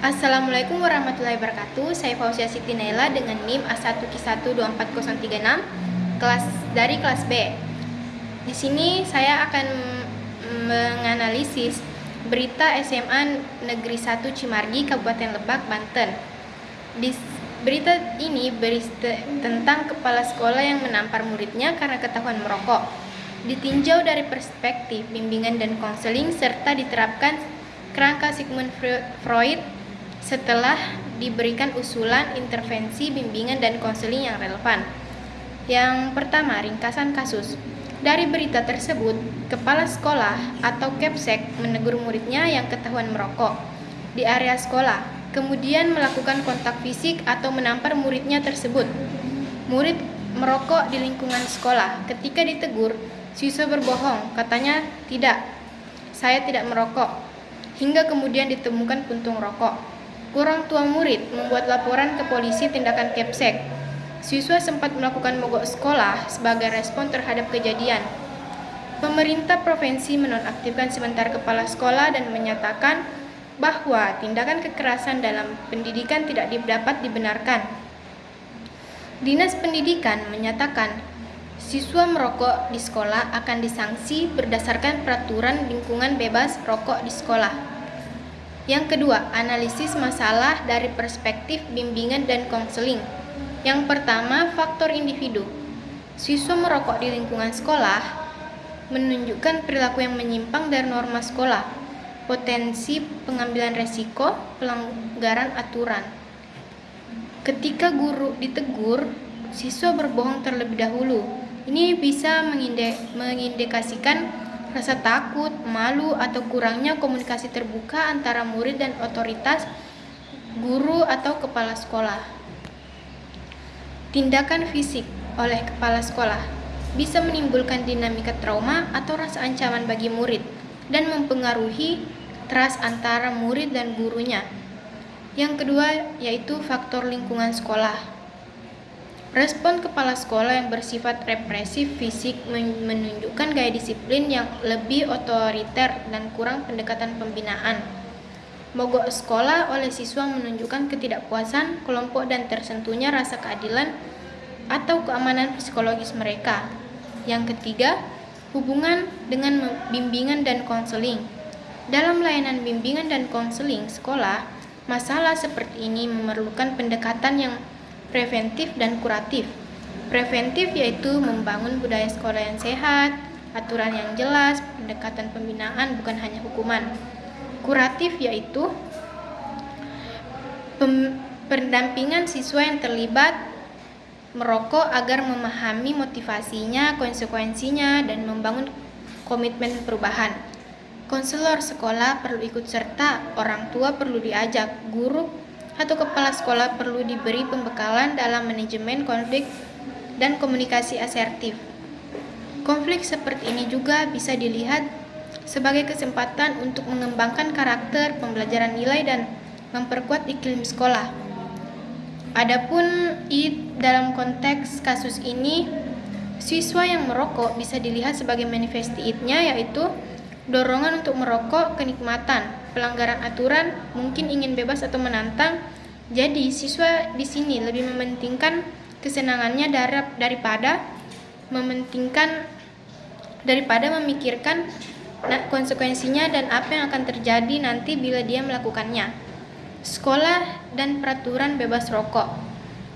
Assalamualaikum warahmatullahi wabarakatuh. Saya Fauzia Siti Naila dengan NIM A1Q1244036 kelas B. Di sini saya akan menganalisis berita SMA Negeri 1 Cimargi, Kabupaten Lebak, Banten. Berita ini berisi tentang kepala sekolah yang menampar muridnya karena ketahuan merokok. Ditinjau dari perspektif bimbingan dan konseling serta diterapkan kerangka Sigmund Freud setelah diberikan usulan intervensi bimbingan dan konseling yang relevan. Yang pertama, ringkasan kasus. Dari berita tersebut, kepala sekolah atau Kepsek menegur muridnya yang ketahuan merokok di area sekolah, kemudian melakukan kontak fisik atau menampar muridnya tersebut. Murid merokok di lingkungan sekolah. Ketika ditegur, siswa berbohong, katanya tidak, saya tidak merokok, hingga kemudian ditemukan puntung rokok. Orang tua murid membuat laporan ke polisi tindakan Kepsek. Siswa sempat melakukan mogok sekolah sebagai respon terhadap kejadian. Pemerintah provinsi menonaktifkan sebentar kepala sekolah dan menyatakan bahwa tindakan kekerasan dalam pendidikan tidak dapat dibenarkan. Dinas Pendidikan menyatakan siswa merokok di sekolah akan disanksi berdasarkan peraturan lingkungan bebas rokok di sekolah. Yang kedua, analisis masalah dari perspektif bimbingan dan konseling. Yang pertama, faktor individu. Siswa merokok di lingkungan sekolah menunjukkan perilaku yang menyimpang dari norma sekolah, potensi pengambilan resiko, pelanggaran aturan. Ketika guru ditegur, siswa berbohong terlebih dahulu. Ini bisa mengindikasikan rasa takut, malu, atau kurangnya komunikasi terbuka antara murid dan otoritas, guru, atau kepala sekolah. Tindakan fisik oleh kepala sekolah bisa menimbulkan dinamika trauma atau rasa ancaman bagi murid dan mempengaruhi trust antara murid dan gurunya. Yang kedua yaitu faktor lingkungan sekolah. Respon kepala sekolah yang bersifat represif fisik menunjukkan gaya disiplin yang lebih otoriter dan kurang pendekatan pembinaan. Mogok sekolah oleh siswa menunjukkan ketidakpuasan kelompok dan tersentuhnya rasa keadilan atau keamanan psikologis mereka. Yang ketiga, hubungan dengan bimbingan dan konseling. Dalam layanan bimbingan dan konseling sekolah, masalah seperti ini memerlukan pendekatan yang preventif dan kuratif. Preventif yaitu membangun budaya sekolah yang sehat, aturan yang jelas, pendekatan pembinaan bukan hanya hukuman. Kuratif yaitu pendampingan siswa yang terlibat merokok agar memahami motivasinya, konsekuensinya, dan membangun komitmen perubahan. Konselor sekolah perlu ikut serta, orang tua perlu diajak, guru atau kepala sekolah perlu diberi pembekalan dalam manajemen konflik dan komunikasi asertif. Konflik seperti ini juga bisa dilihat sebagai kesempatan untuk mengembangkan karakter, pembelajaran nilai, dan memperkuat iklim sekolah. Adapun dalam konteks kasus ini, siswa yang merokok bisa dilihat sebagai manifesti id-nya, yaitu dorongan untuk merokok, kenikmatan, pelanggaran aturan, mungkin ingin bebas atau menantang. Jadi siswa di sini lebih mementingkan kesenangannya daripada memikirkan konsekuensinya dan apa yang akan terjadi nanti bila dia melakukannya. Sekolah dan peraturan bebas rokok.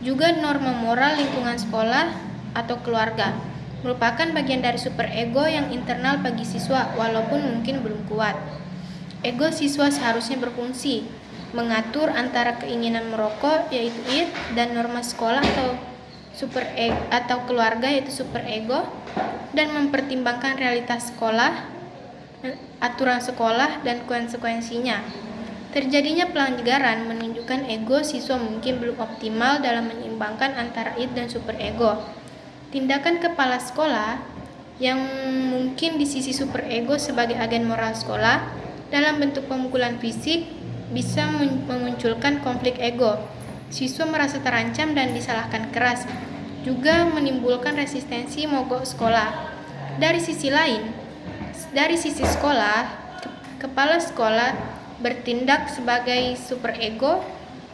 Juga norma moral lingkungan sekolah atau keluarga merupakan bagian dari super ego yang internal bagi siswa walaupun mungkin belum kuat. Ego siswa seharusnya berfungsi mengatur antara keinginan merokok yaitu id dan norma sekolah atau keluarga yaitu super ego, dan mempertimbangkan realitas sekolah, aturan sekolah, dan konsekuensinya. Terjadinya pelanggaran menunjukkan ego siswa mungkin belum optimal dalam menyeimbangkan antara id dan super ego. Tindakan kepala sekolah yang mungkin di sisi super ego sebagai agen moral sekolah dalam bentuk pemukulan fisik bisa memunculkan konflik ego. Siswa merasa terancam dan disalahkan keras, juga menimbulkan resistensi mogok sekolah. Dari sisi lain, dari sisi sekolah, kepala sekolah bertindak sebagai superego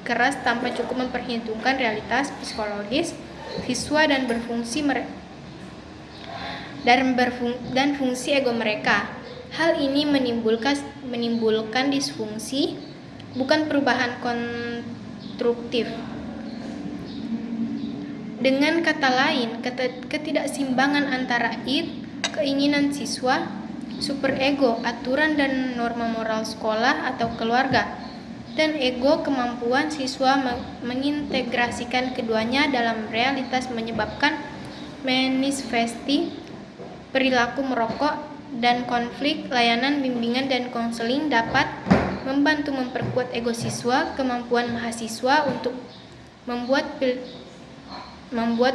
keras tanpa cukup memperhitungkan realitas psikologis siswa dan fungsi ego mereka. Hal ini menimbulkan disfungsi, bukan perubahan konstruktif. Dengan kata lain, ketidakseimbangan antara keinginan siswa, superego, aturan dan norma moral sekolah atau keluarga, dan ego, kemampuan siswa mengintegrasikan keduanya dalam realitas menyebabkan manifestasi perilaku merokok dan konflik. Layanan bimbingan dan konseling dapat membantu memperkuat ego siswa, kemampuan mahasiswa untuk membuat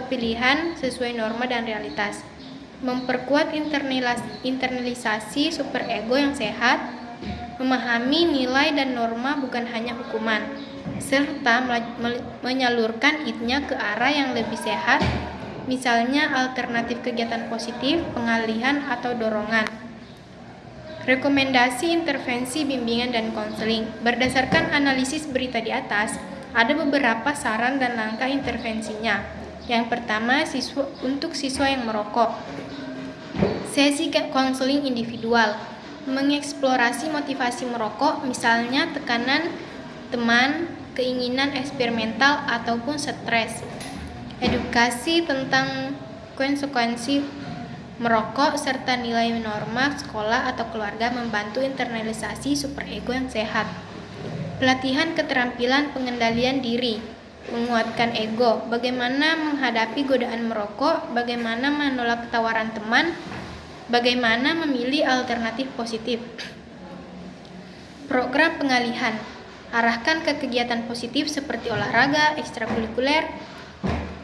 pilihan sesuai norma dan realitas, memperkuat internalisasi superego yang sehat, memahami nilai dan norma bukan hanya hukuman, serta menyalurkan id-nya ke arah yang lebih sehat, misalnya alternatif kegiatan positif, pengalihan, atau dorongan. Rekomendasi intervensi bimbingan dan konseling. Berdasarkan analisis berita di atas, ada beberapa saran dan langkah intervensinya. Yang pertama, untuk siswa yang merokok. Sesi konseling individual, mengeksplorasi motivasi merokok, misalnya tekanan teman, keinginan eksperimental, ataupun stres. Edukasi tentang konsekuensi merokok serta nilai norma sekolah atau keluarga membantu internalisasi superego yang sehat. Pelatihan keterampilan pengendalian diri, menguatkan ego, bagaimana menghadapi godaan merokok, bagaimana menolak tawaran teman, bagaimana memilih alternatif positif. Program pengalihan, arahkan ke kegiatan positif seperti olahraga, ekstrakurikuler,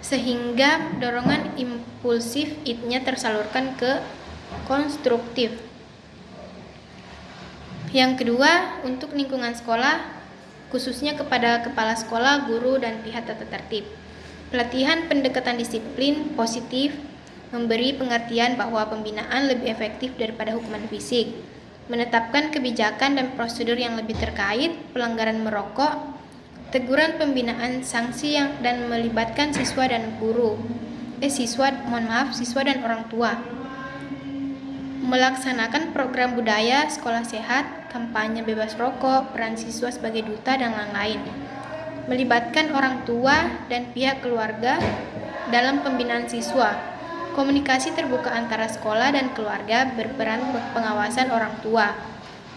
sehingga dorongan impulsif id-nya tersalurkan ke konstruktif. Yang kedua, untuk lingkungan sekolah, khususnya kepada kepala sekolah, guru, dan pihak tata tertib. Pelatihan pendekatan disiplin positif, memberi pengertian bahwa pembinaan lebih efektif daripada hukuman fisik, menetapkan kebijakan dan prosedur yang lebih terkait pelanggaran merokok, teguran pembinaan sanksi dan melibatkan siswa dan siswa dan orang tua. Melaksanakan program budaya sekolah sehat, kampanye bebas rokok, peran siswa sebagai duta, dan lain-lain. Melibatkan orang tua dan pihak keluarga dalam pembinaan siswa. Komunikasi terbuka antara sekolah dan keluarga berperan pengawasan orang tua.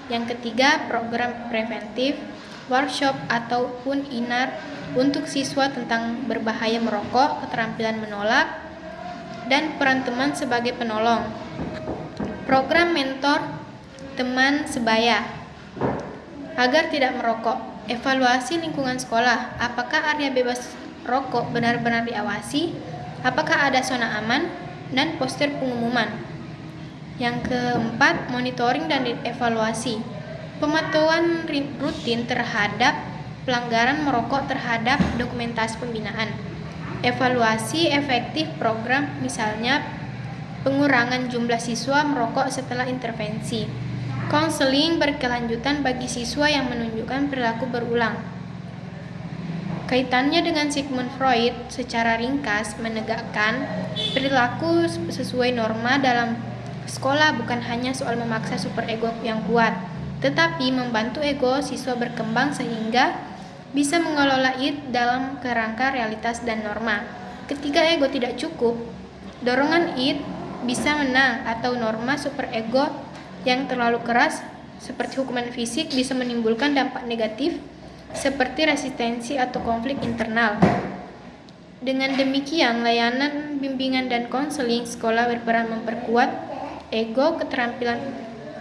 Yang ketiga, program preventif, workshop ataupun inar untuk siswa tentang berbahaya merokok, keterampilan menolak, dan peran teman sebagai penolong. Program mentor teman sebaya agar tidak merokok. Evaluasi lingkungan sekolah, apakah area bebas rokok benar-benar diawasi, apakah ada zona aman, dan poster pengumuman. Yang keempat, monitoring dan evaluasi, pemantauan rutin terhadap pelanggaran merokok terhadap dokumentasi pembinaan. Evaluasi efektif program, misalnya pengurangan jumlah siswa merokok setelah intervensi. Konseling berkelanjutan bagi siswa yang menunjukkan perilaku berulang. Kaitannya dengan Sigmund Freud, secara ringkas menegakkan perilaku sesuai norma dalam sekolah bukan hanya soal memaksa superego yang kuat, tetapi membantu ego siswa berkembang sehingga bisa mengelola id dalam kerangka realitas dan norma. Ketika ego tidak cukup, dorongan id bisa menang atau norma superego yang terlalu keras seperti hukuman fisik bisa menimbulkan dampak negatif seperti resistensi atau konflik internal. Dengan demikian, layanan bimbingan dan konseling sekolah berperan memperkuat ego, keterampilan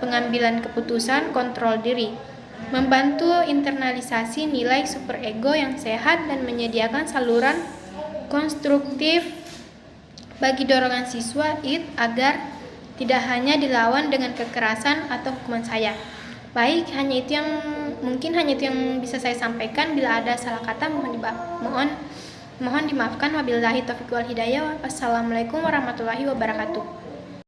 pengambilan keputusan, kontrol diri, membantu internalisasi nilai superego yang sehat, dan menyediakan saluran konstruktif bagi dorongan siswa id agar tidak hanya dilawan dengan kekerasan atau hukuman saya. Baik, mungkin hanya itu yang bisa saya sampaikan. Bila ada salah kata mohon dimaafkan. Wabillahi taufiq wal hidayah. Wassalamualaikum warahmatullahi wabarakatuh.